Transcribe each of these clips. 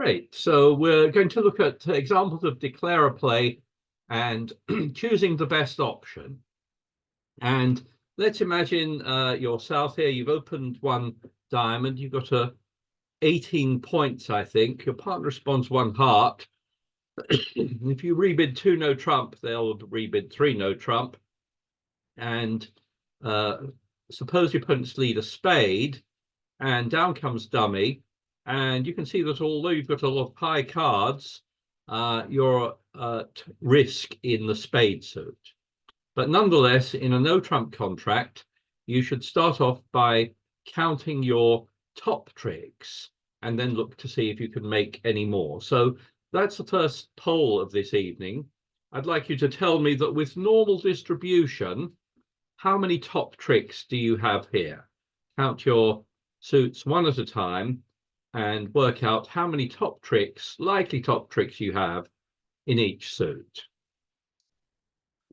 Great. So we're going to look at examples of declare a play and choosing the best option. And let's imagine yourself here. You've opened one diamond. You've got 18 points, I think. Your partner responds one heart. If you rebid 2 no trump, they'll rebid 3 no trump. And suppose your opponents lead a spade, and down comes dummy. And you can see that although you've got a lot of high cards, you're at risk in the spade suit. But nonetheless, in a no trump contract, you should start off by counting your top tricks and then look to see if you can make any more. So that's the first poll of this evening. I'd like you to tell me that with normal distribution, how many top tricks do you have here? Count your suits one at a time and work out how many top tricks, likely top tricks you have in each suit.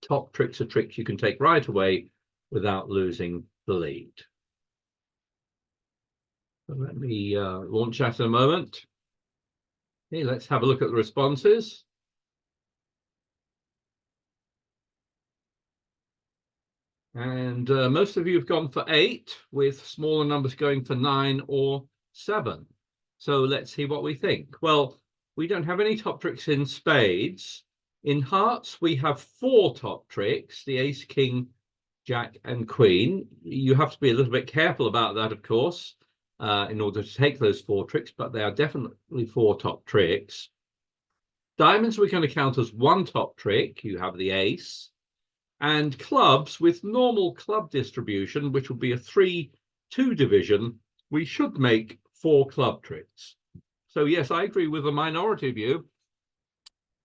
Top tricks are tricks you can take right away without losing the lead. So let me launch that in a moment. Okay, let's have a look at the responses. And most of you have gone for 8, with smaller numbers going for 9 or 7. So let's see what we think. Well, we don't have any top tricks in spades. In hearts, we have 4 top tricks, the ace, king, jack, and queen. You have to be a little bit careful about that, of course, in order to take those 4 tricks, but they are definitely 4 top tricks. Diamonds, we're going to count as 1 top trick. You have the ace. And clubs, with normal club distribution, which will be a 3-2 division, we should make 4 club tricks. So yes, I agree with the minority of you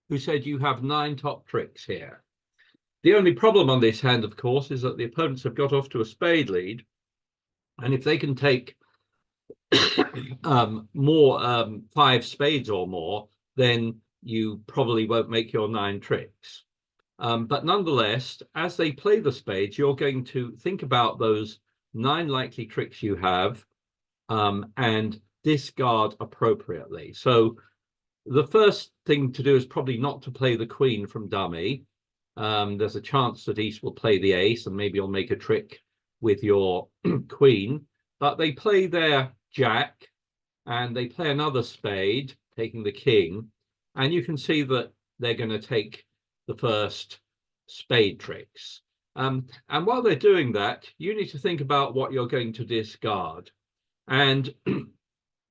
who said you have 9 top tricks here. The only problem on this hand, of course, is that the opponents have got off to a spade lead. And if they can take more 5 spades or more, then you probably won't make your 9 tricks. But nonetheless, as they play the spades, you're going to think about those 9 likely tricks you have and discard appropriately. So the first thing to do is probably not to play the queen from dummy. There's a chance that East will play the ace and maybe you'll make a trick with your queen. But they play their jack and they play another spade, taking the king. And you can see that they're going to take the first spade tricks. And while they're doing that, you need to think about what you're going to discard. And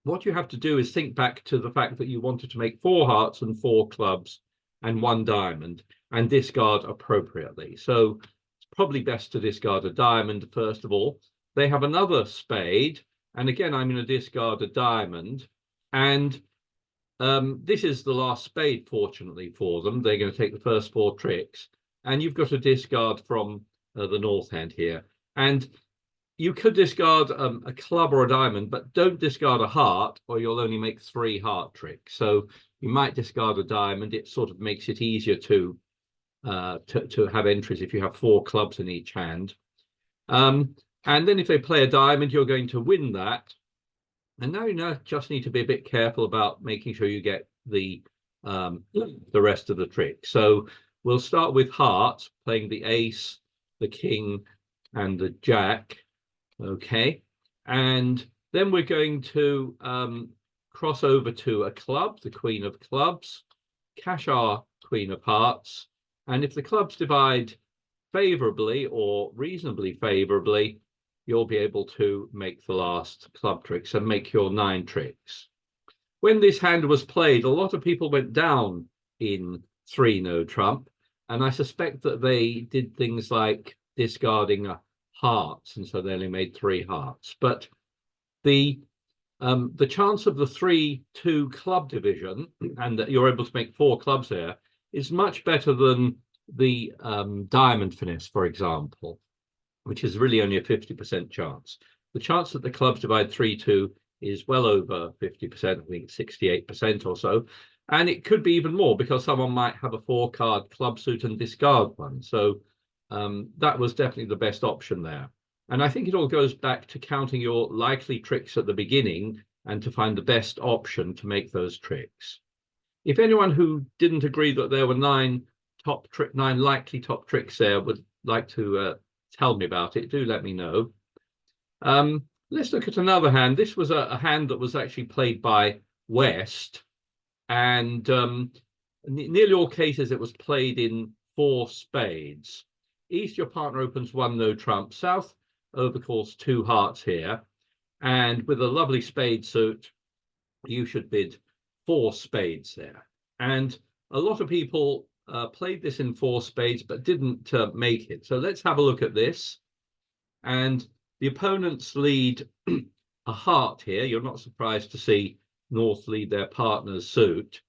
what you have to do is think back to the fact that you wanted to make 4 hearts and 4 clubs and 1 diamond and discard appropriately. So it's probably best to discard a diamond first of all. They have another spade. And again, I'm going to discard a diamond. And this is the last spade, fortunately for them. They're going to take the first 4 tricks. And you've got to discard from the north hand here. And you could discard a club or a diamond, but don't discard a heart or you'll only make 3 heart tricks. So you might discard a diamond. It sort of makes it easier to have entries if you have 4 clubs in each hand. And then if they play a diamond, you're going to win that. And now you just need to be a bit careful about making sure you get the rest of the trick. So we'll start with hearts, playing the ace, the king, and the jack. Okay, and then we're going to cross over to a club, the queen of clubs, cash our queen of hearts, and if the clubs divide favorably or reasonably favorably, you'll be able to make the last club tricks and make your 9 tricks. When this hand was played, a lot of people went down in 3 no trump, and I suspect that they did things like discarding hearts, and so they only made 3 hearts. But the chance of the 3-2 club division, and that you're able to make 4 clubs there, is much better than the diamond finesse, for example, which is really only a 50% chance. The chance that the clubs divide 3-2 is well over 50%, I think 68% or so. And it could be even more because someone might have a 4-card club suit and discard one. So that was definitely the best option there. And I think it all goes back to counting your likely tricks at the beginning and to find the best option to make those tricks. If anyone who didn't agree that there were nine likely top tricks there would like to tell me about it, do let me know. Let's look at another hand. This was a hand that was actually played by West, and nearly all cases it was played in 4 spades. East, your partner opens 1 no trump. South overcalls 2 hearts here, and with a lovely spade suit, you should bid 4 spades there. And a lot of people played this in 4 spades but didn't make it. So let's have a look at this. And the opponents lead a heart here. You're not surprised to see North lead their partner's suit.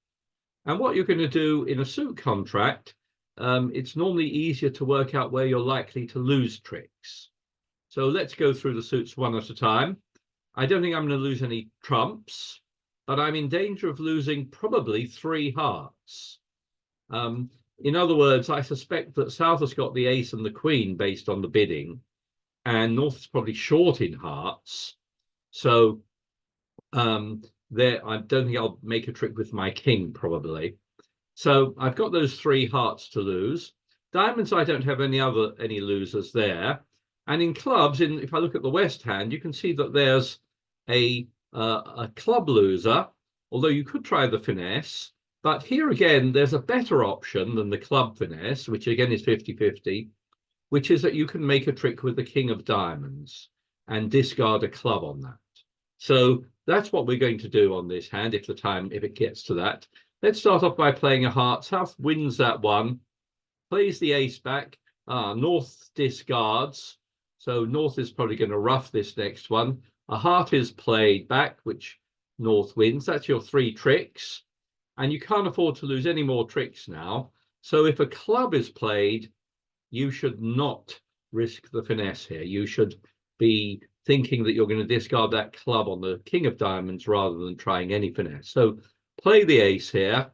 And what you're going to do in a suit contract, it's normally easier to work out where you're likely to lose tricks. So let's go through the suits one at a time. I don't think I'm going to lose any trumps, but I'm in danger of losing probably 3 hearts. In other words, I suspect that South has got the ace and the queen based on the bidding, and North is probably short in hearts. So there, I don't think I'll make a trick with my king, probably. So I've got those 3 hearts to lose. Diamonds, I don't have any losers there. And in clubs, if I look at the West hand, you can see that there's a club loser, although you could try the finesse. But here again, there's a better option than the club finesse, which again is 50-50, which is that you can make a trick with the king of diamonds and discard a club on that. So that's what we're going to do on this hand, if it gets to that. Let's start off by playing a heart. South wins that one, plays the ace back. North discards. So North is probably going to ruff this next one. A heart is played back, which North wins. That's your 3 tricks. And you can't afford to lose any more tricks now. So if a club is played, you should not risk the finesse here. You should be thinking that you're going to discard that club on the king of diamonds rather than trying any finesse. So play the ace here.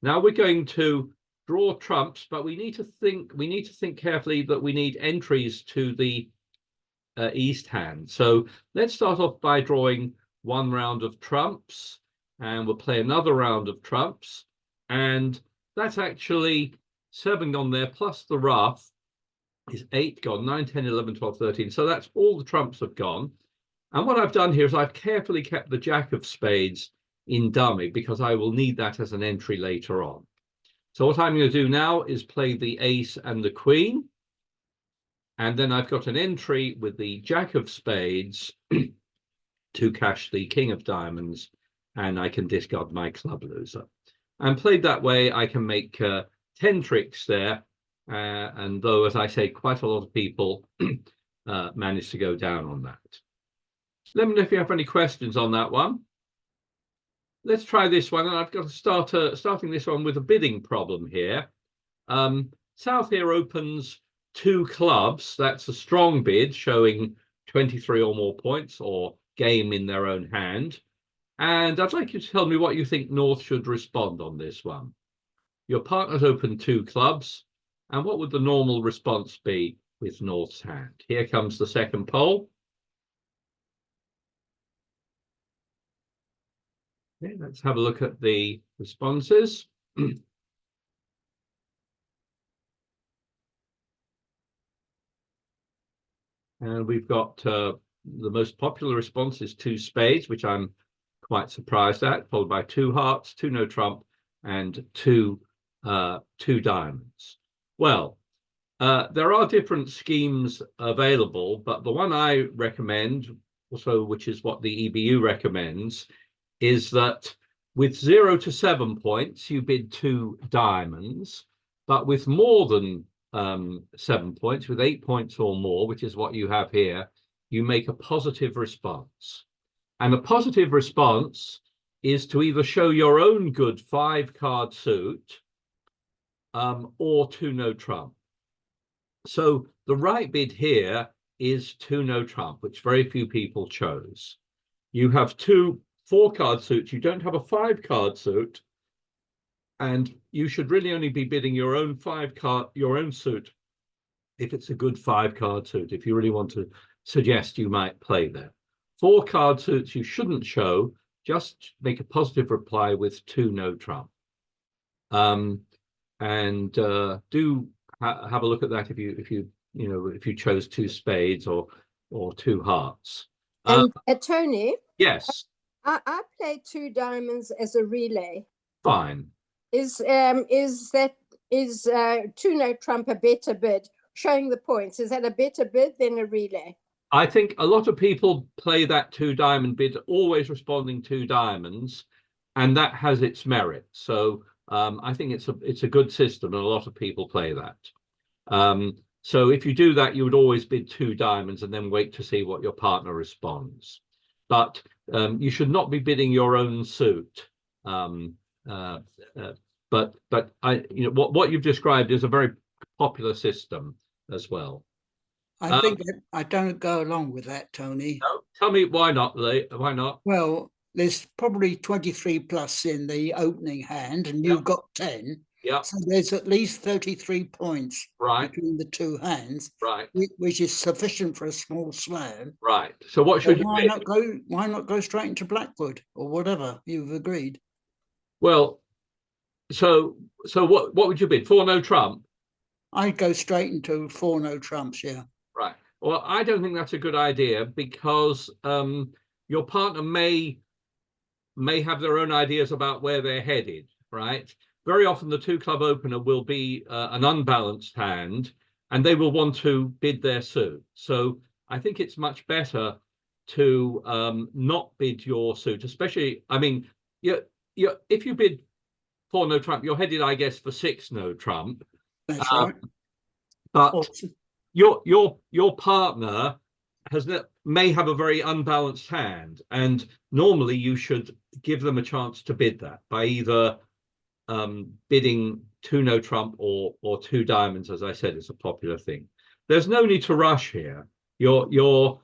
Now we're going to draw trumps, but we need to think carefully that we need entries to the East hand. So let's start off by drawing 1 round of trumps, and we'll play another round of trumps, and that's actually 7 gone there, plus the ruff is 8 gone, 9, 10, 11, 12, 13. So that's all the trumps have gone. And what I've done here is I've carefully kept the jack of spades in dummy, because I will need that as an entry later on. So what I'm going to do now is play the ace and the queen, and then I've got an entry with the jack of spades to cash the king of diamonds, and I can discard my club loser. And played that way, I can make 10 tricks there. And though, as I say, quite a lot of people managed to go down on that. Let me know if you have any questions on that one. Let's try this one. And I've got to start starting this one with a bidding problem here. South here opens 2 clubs. That's a strong bid, showing 23 or more points or game in their own hand. And I'd like you to tell me what you think North should respond on this one. Your partner's opened 2 clubs. And what would the normal response be with North's hand? Here comes the second poll. Okay, let's have a look at the responses. And we've got the most popular response is 2 spades, which I'm quite surprised at, followed by 2 hearts, 2 no trump, and 2 diamonds. Well, there are different schemes available, but the one I recommend, also, which is what the EBU recommends, is that with 0 to 7 points, you bid 2 diamonds, but with more than 7 points, with 8 points or more, which is what you have here, you make a positive response. And a positive response is to either show your own good 5-card suit or 2 no trump. So the right bid here is 2 no trump, which very few people chose. You have 2 4-card suits. You don't have a 5-card suit, and you should really only be bidding your own 5-card, your own suit, if it's a good 5-card suit. If you really want to suggest you might play there. 4 card suits you shouldn't show. Just make a positive reply with 2 no trump. And do have a look at that if you chose 2 spades or 2 hearts. And Tony, Yes, I played 2 diamonds as a relay. fine. Is 2 no trump a better bid? Showing the points, is that a better bid than a relay? I think a lot of people play that 2 diamond bid, always responding 2 diamonds, and that has its merit. So I think it's a good system, and a lot of people play that. So if you do that, you would always bid 2 diamonds and then wait to see what your partner responds. But you should not be bidding your own suit. But what you've described is a very popular system as well. I think that I don't go along with that, Tony. No, tell me why not, Lee? Why not? Well, there's probably 23 plus in the opening hand, and you've got 10. Yeah. So there's at least 33 points between the 2 hands, right, which is sufficient for a small slam. Right. So what should why you not go straight into Blackwood or whatever you've agreed? Well, so what would you bid? 4 no trump? I'd go straight into 4 no trumps, yeah. Right. Well, I don't think that's a good idea, because your partner may have their own ideas about where they're headed, right? Very often the 2 club opener will be an unbalanced hand, and they will want to bid their suit. So I think it's much better to not bid your suit, especially, I mean, if you bid 4 no trump, you're headed, I guess, for 6 no trump. That's right. But Awesome. your partner may have a very unbalanced hand, and normally you should give them a chance to bid that by either bidding 2 no trump or 2 diamonds. As I said, it's a popular thing. There's no need to rush here. You're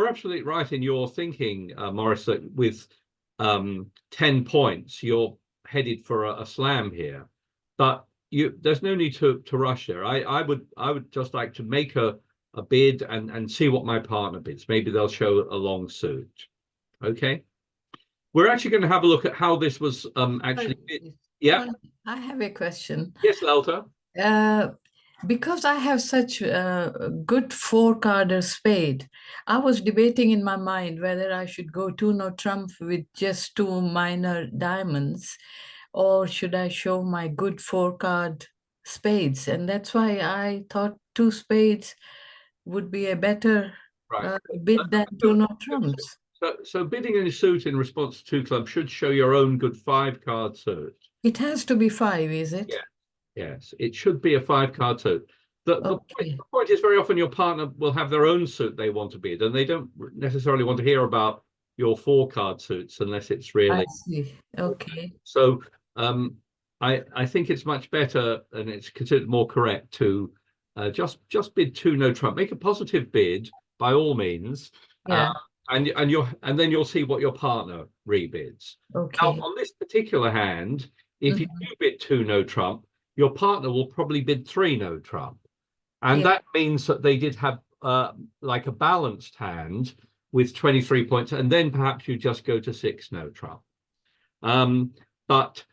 absolutely right in your thinking, Maurice, that with 10 points you're headed for a slam here, but there's no need to rush there. I would just like to make a bid and see what my partner bids. Maybe they'll show a long suit. Okay, we're actually going to have a look at how this was actually bid. Yeah, I have a question. Yes, Lalta. Because I have such a good 4-carder spade, I was debating in my mind whether I should go 2 no trump with just 2 minor diamonds, or should I show my good 4-card spades? And that's why I thought 2 spades would be a better bid than 2 no trumps. So bidding a suit in response to 2 clubs should show your own good 5-card suit. It has to be 5, is it? Yeah. Yes, it should be a 5-card suit. The point is, very often your partner will have their own suit they want to bid, and they don't necessarily want to hear about your 4-card suits unless it's really. I see. Okay. So I think it's much better, and it's considered more correct, to just bid 2 no trump. Make a positive bid by all means. Yeah. And then you'll see what your partner rebids. Okay. Now, on this particular hand, if you do bid 2 no trump, your partner will probably bid 3 no trump, and that means that they did have like a balanced hand with 23 points, and then perhaps you just go to 6 no trump. But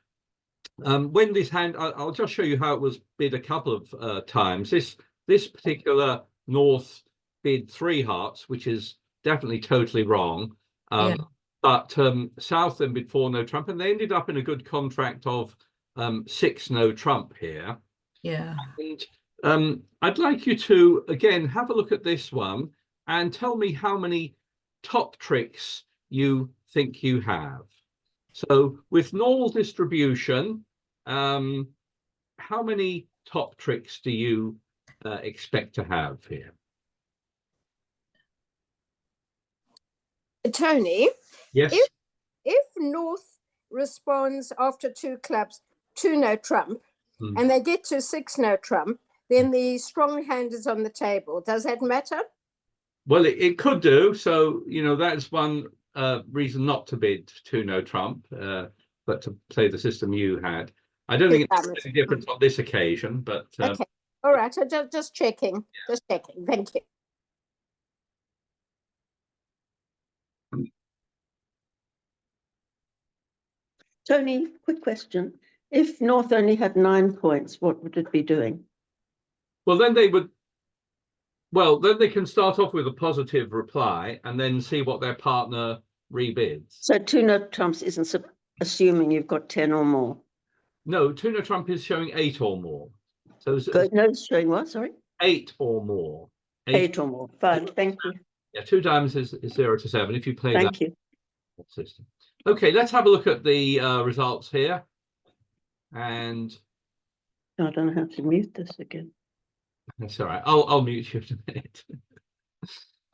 when this hand, I'll just show you how it was bid a couple of times. This particular North bid 3 hearts, which is definitely totally wrong. But South then bid 4 no trump, and they ended up in a good contract of 6 no trump here. Yeah. And I'd like you to again have a look at this one and tell me how many top tricks you think you have. So with normal distribution, how many top tricks do you expect to have here? Tony, Yes. If North responds after 2 clubs 2 no trump, and they get to 6 no trump, then the strong hand is on the table. Does that matter? Well, it could do. So, that's one reason not to bid 2 no trump, but to play the system you had. I don't think it's any different on this occasion, but okay. All right. So just checking. Just checking. Thank you. Tony, quick question. If North only had 9 points, what would it be doing? Well, then they can start off with a positive reply and then see what their partner rebids. So 2 no trumps isn't assuming you've got 10 or more. No, 2 no trump is showing 8 or more. So No, it's showing what? Sorry? 8 or more. 8 or more. Fine, thank you. Yeah, 2 diamonds is 0 to 7 if you play Thank you. that system. Okay, let's have a look at the results here. And I don't know how to mute this again. that's all right. I'll mute you in a minute.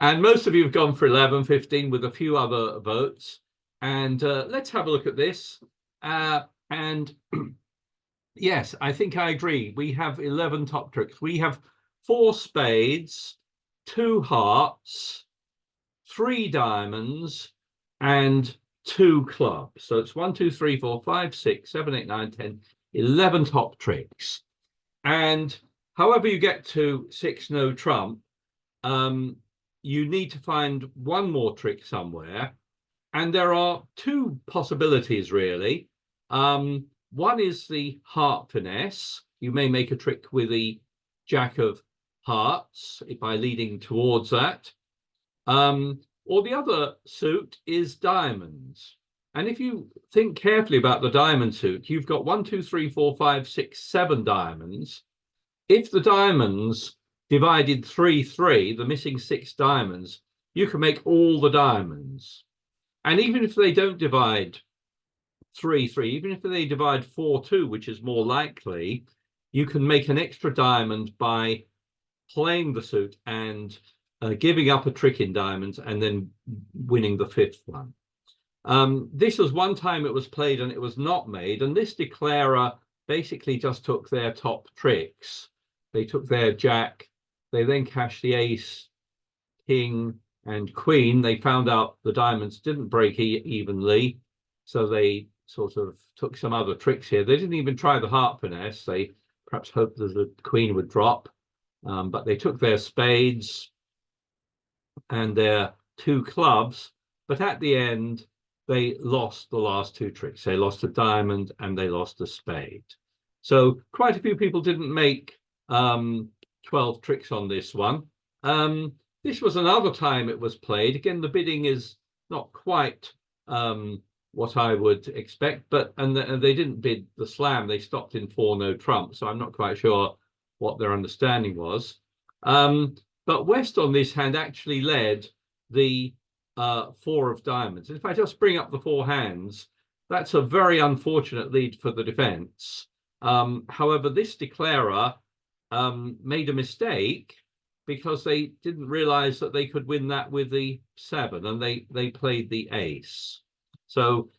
And most of you have gone for 11, 15 with a few other votes. And let's have a look at this. And yes, I think I agree. We have 11 top tricks. We have 4 spades, 2 hearts, 3 diamonds, and 2 clubs. So it's 1, 2, 3, 4, 5, 6, 7, 8, 9, 10, 11 top tricks. And however you get to 6 no trump, you need to find one more trick somewhere. And there are 2 possibilities, really. One is the heart finesse. You may make a trick with the jack of hearts by leading towards that. Or the other suit is diamonds. And if you think carefully about the diamond suit, you've got 1, 2, 3, 4, 5, 6, 7 diamonds. If the diamonds divided 3, 3, the missing 6 diamonds, you can make all the diamonds. And even if they don't divide 3, 3, even if they divide 4, 2, which is more likely, you can make an extra diamond by playing the suit and giving up a trick in diamonds and then winning the 5th one. This was one time it was played and it was not made. And this declarer basically just took their top tricks. They took their jack. They then cashed the ace, king, and queen. They found out the diamonds didn't break evenly. So they sort of took some other tricks here. They didn't even try the heart finesse. They perhaps hoped that the queen would drop. But they took their spades and their 2 clubs. But at the end, they lost the last 2 tricks. They lost a diamond and they lost a spade. So quite a few people didn't make 12 tricks on this one. This was another time it was played. Again, the bidding is not quite what I would expect, but they didn't bid the slam. They stopped in 4 no trump. So I'm not quite sure what their understanding was. But West on this hand actually led the 4 of diamonds. If I just bring up the 4 hands, that's a very unfortunate lead for the defense. However, this declarer made a mistake because they didn't realize that they could win that with the 7, and they played the ace. So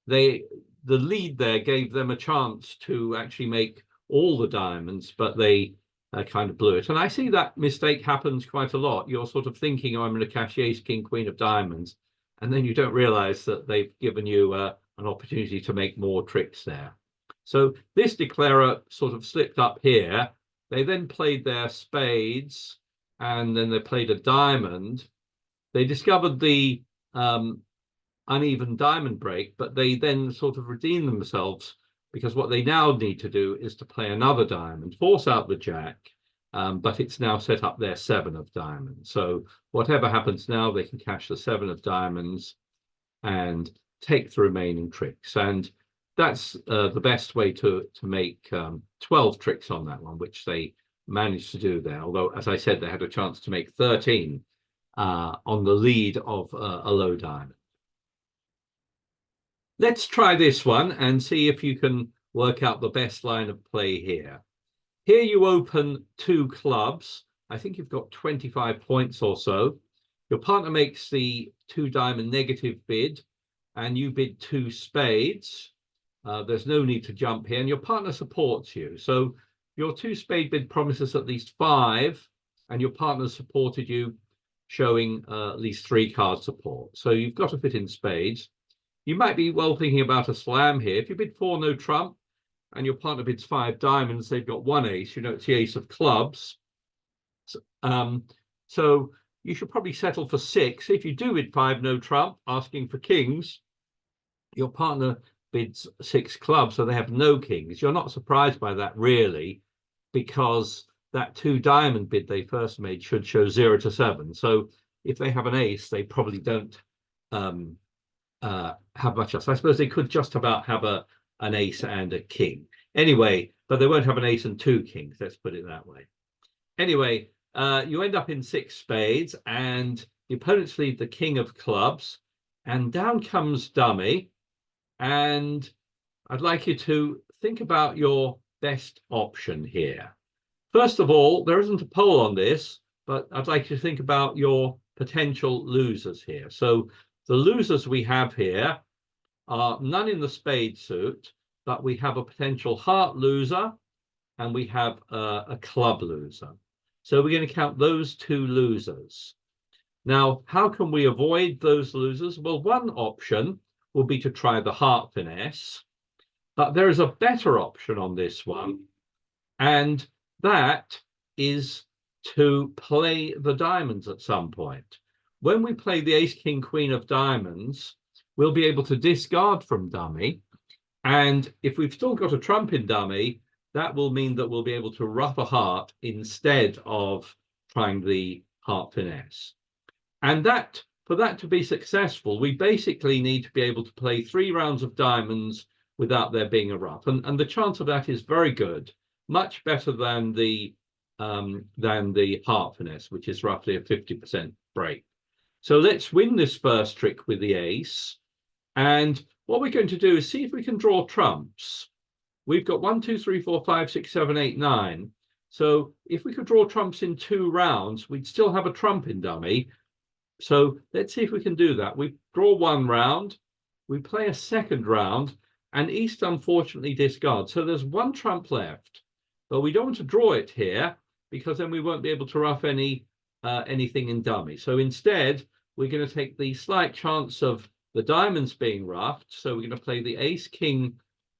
the lead there gave them a chance to actually make all the diamonds, but they kind of blew it. And I see that mistake happens quite a lot. You're sort of thinking, oh, I'm going to cash ace, king, queen of diamonds, and then you don't realize that they've given you an opportunity to make more tricks there. So this declarer sort of slipped up here. They then played their spades, and then they played a diamond. They discovered the uneven diamond break, but they then sort of redeemed themselves, because what they now need to do is to play another diamond, force out the jack, but it's now set up their 7 of diamonds. So whatever happens now, they can cash the 7 of diamonds and take the remaining tricks. And that's the best way to make 12 tricks on that one, which they managed to do there. Although, as I said, they had a chance to make 13 on the lead of a low diamond. Let's try this one and see if you can work out the best line of play here. Here you open 2 clubs. I think you've got 25 points or so. Your partner makes the 2 diamond negative bid, and you bid 2 spades. There's no need to jump here, and your partner supports you. So your 2 spade bid promises at least 5, and your partner supported you, showing at least 3 card support. So you've got to fit in spades. You might be well thinking about a slam here. If you bid 4 no trump and your partner bids 5 diamonds, they've got 1 ace. You know, it's the ace of clubs. So you should probably settle for 6. If you do bid 5 no trump, asking for kings, your partner bids 6 clubs, so they have no kings. You're not surprised by that really, because that 2 diamond bid they first made should show 0 to 7. So if they have an ace, they probably don't have much else. I suppose they could just about have an ace and a king. Anyway, but they won't have an ace and 2 kings, let's put it that way. Anyway, you end up in 6 spades, and the opponents lead the king of clubs, and down comes dummy. And I'd like you to think about your best option here. First of all, there isn't a poll on this, but I'd like you to think about your potential losers here. So the losers we have here are none in the spade suit, but we have a potential heart loser, and we have a club loser. So we're going to count those 2 losers. Now, how can we avoid those losers? Well, one option will be to try the heart finesse, but there is a better option on this one, and that is to play the diamonds at some point. When we play the ace, king, queen of diamonds, we'll be able to discard from dummy, and if we've still got a trump in dummy, that will mean that we'll be able to ruff a heart instead of trying the heart finesse. And that, for that to be successful, we basically need to be able to play 3 rounds of diamonds without there being a ruff. And the chance of that is very good, much better than the heart finesse, which is roughly a 50% break. So let's win this first trick with the ace. And what we're going to do is see if we can draw trumps. We've got 1, 2, 3, 4, 5, 6, 7, 8, 9. So if we could draw trumps in 2 rounds, we'd still have a trump in dummy. So let's see if we can do that. We draw 1 round, we play a 2nd round, and East unfortunately discards. So there's 1 trump left, but we don't want to draw it here because then we won't be able to ruff anything in dummy. So instead, we're going to take the slight chance of the diamonds being ruffed. So we're going to play the ace, king,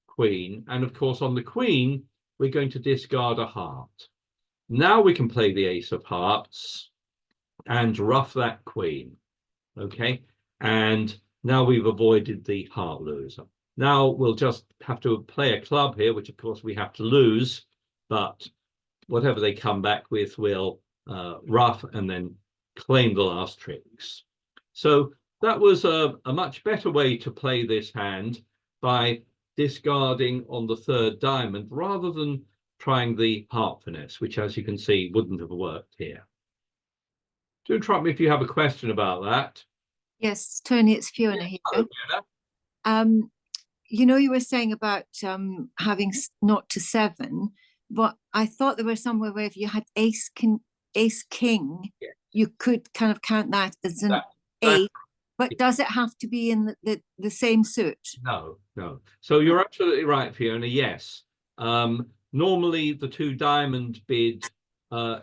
queen, and of course on the queen, we're going to discard a heart. Now we can play the ace of hearts and ruff that queen, okay? And now we've avoided the heart loser. Now we'll just have to play a club here, which of course we have to lose, but whatever they come back with, we'll ruff and then claim the last tricks. So that was a much better way to play this hand, by discarding on the 3rd diamond rather than trying the heart finesse, which as you can see wouldn't have worked here. Do interrupt me if you have a question about that. Yes, Tony, it's Fiona here. Hello, Fiona. You know, you were saying about having 0 to 7, but I thought there was somewhere where if you had ace king, Yes. you could kind of count that as an That- ace. But does it have to be in the same suit? No. So you're absolutely right, Fiona. Yes. Normally the 2 diamond bid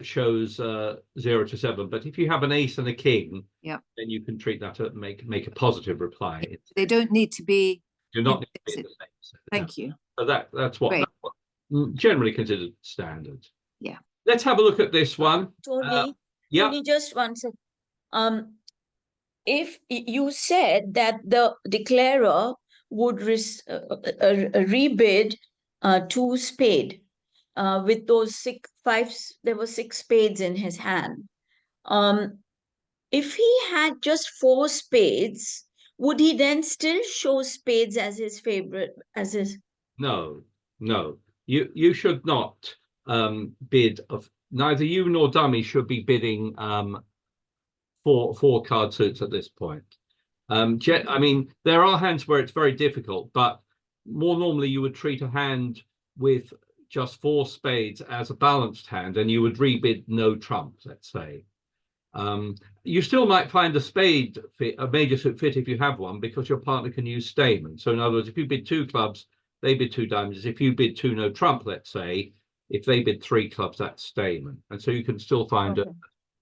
shows 0 to 7, but if you have an ace and a king, yeah, then you can treat that and make a positive reply. They don't need to be. You're not in going to be the in the same set. Thank you. So that's what generally considered standard. Yeah. Let's have a look at this one. Tony, Yeah. Tony, just one second. If you said that the declarer would rebid 2 spade with those 6, 5, there were 6 spades in his hand. If he had just 4 spades, would he then still show spades as his favorite, as his? No. You should not bid of, neither you nor dummy should be bidding 4 card suits at this point. I mean, there are hands where it's very difficult, but more normally you would treat a hand with just 4 spades as a balanced hand, and you would rebid no trump, let's say. You still might find a spade fit, a major suit fit if you have one, because your partner can use stamen. So in other words, if you bid 2 clubs, they bid 2 diamonds. If you bid 2 no trump, let's say, if they bid 3 clubs, that's stamen. And so you can still find a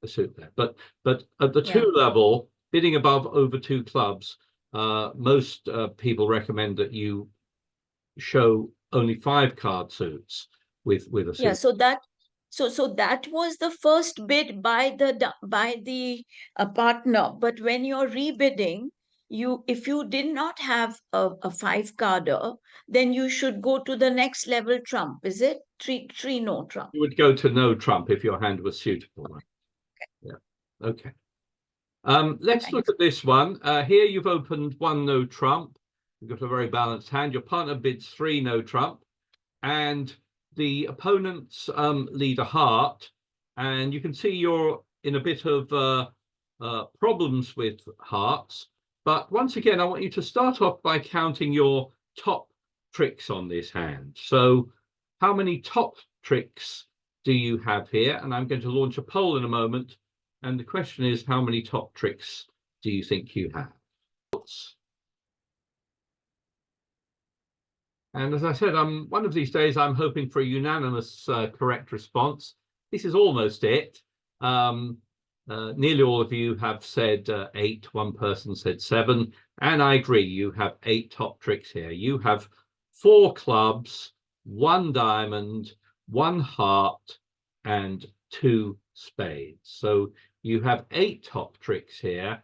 suit there. But at the 2 level, bidding above over 2 clubs, most people recommend that you show only 5 card suits with a suit. Yeah, so that was the first bid by the partner, but when you're rebidding, if you did not have a 5-carder, then you should go to the next level trump, is it? Three no trump. You would go to no trump if your hand was suitable. Right? Yeah. Okay. Let's look at this one. Here you've opened 1 no trump. You've got a very balanced hand. Your partner bids 3 no trump, and the opponents lead a heart, and you can see you're in a bit of problems with hearts. But once again, I want you to start off by counting your top tricks on this hand. So how many top tricks do you have here? And I'm going to launch a poll in a moment. And the question is, how many top tricks do you think you have? And as I said, one of these days, I'm hoping for a unanimous correct response. This is almost it. Nearly all of you have said 8. One person said 7. And I agree, you have 8 top tricks here. You have 4 clubs, 1 diamond, 1 heart, and 2 spades. So you have 8 top tricks here.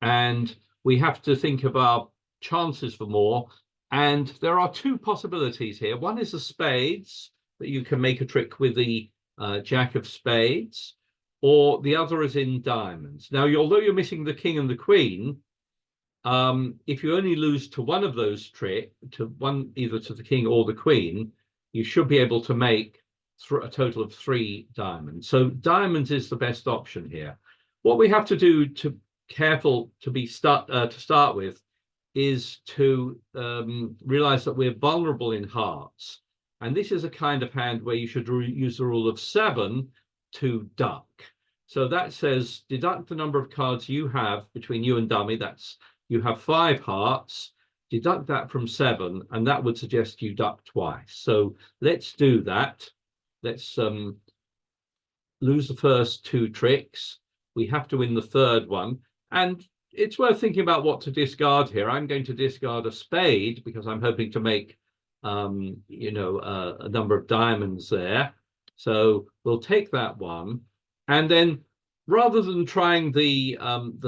And we have to think of our chances for more. And there are 2 possibilities here. One is the spades, that you can make a trick with the jack of spades, or the other is in diamonds. Now, although you're missing the king and the queen, if you only lose to one of those tricks, either to the king or the queen, you should be able to make a total of 3 diamonds. So diamonds is the best option here. What we have to do to start with is to realize that we're vulnerable in hearts. And this is a kind of hand where you should use the rule of 7 to duck. So that says deduct the number of cards you have between you and dummy. That's, you have 5 hearts, deduct that from 7, and that would suggest you duck twice. So let's do that. Let's lose the first 2 tricks. We have to win the 3rd one. And it's worth thinking about what to discard here. I'm going to discard a spade because I'm hoping to make, a number of diamonds there. So we'll take that one. And then rather than trying the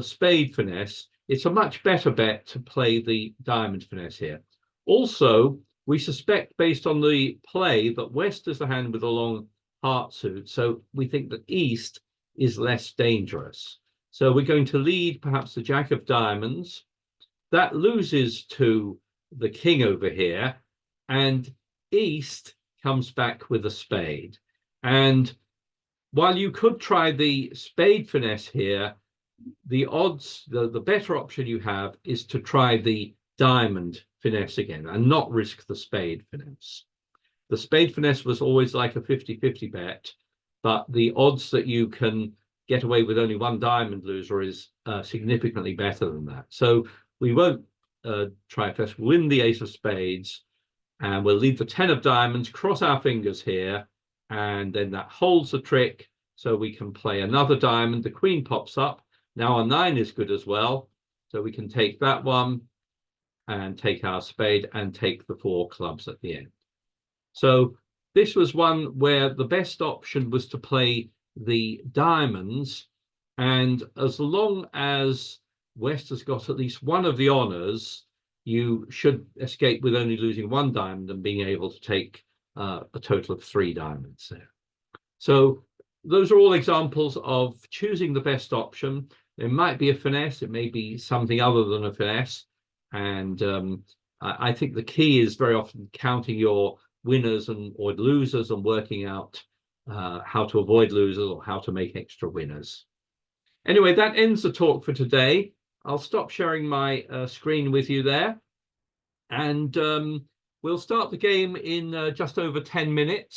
spade finesse, it's a much better bet to play the diamond finesse here. Also, we suspect, based on the play, that West is the hand with a long heart suit. So we think that East is less dangerous. So we're going to lead perhaps the jack of diamonds. That loses to the king over here. And East comes back with a spade. And while you could try the spade finesse here, the odds, the better option you have is to try the diamond finesse again and not risk the spade finesse. The spade finesse was always like a 50-50 bet, but the odds that you can get away with only 1 diamond loser is significantly better than that. So we won't try first. We'll win the ace of spades, and we'll leave the 10 of diamonds, cross our fingers here, and then that holds the trick. So we can play another diamond. The queen pops up. Now our 9 is good as well. So we can take that one and take our spade and take the 4 clubs at the end. So this was one where the best option was to play the diamonds. And as long as West has got at least one of the honors, you should escape with only losing 1 diamond and being able to take a total of 3 diamonds there. So those are all examples of choosing the best option. It might be a finesse, it may be something other than a finesse. And I think the key is very often counting your winners or losers and working out how to avoid losers or how to make extra winners. Anyway, that ends the talk for today. I'll stop sharing my screen with you there. And we'll start the game in just over 10 minutes.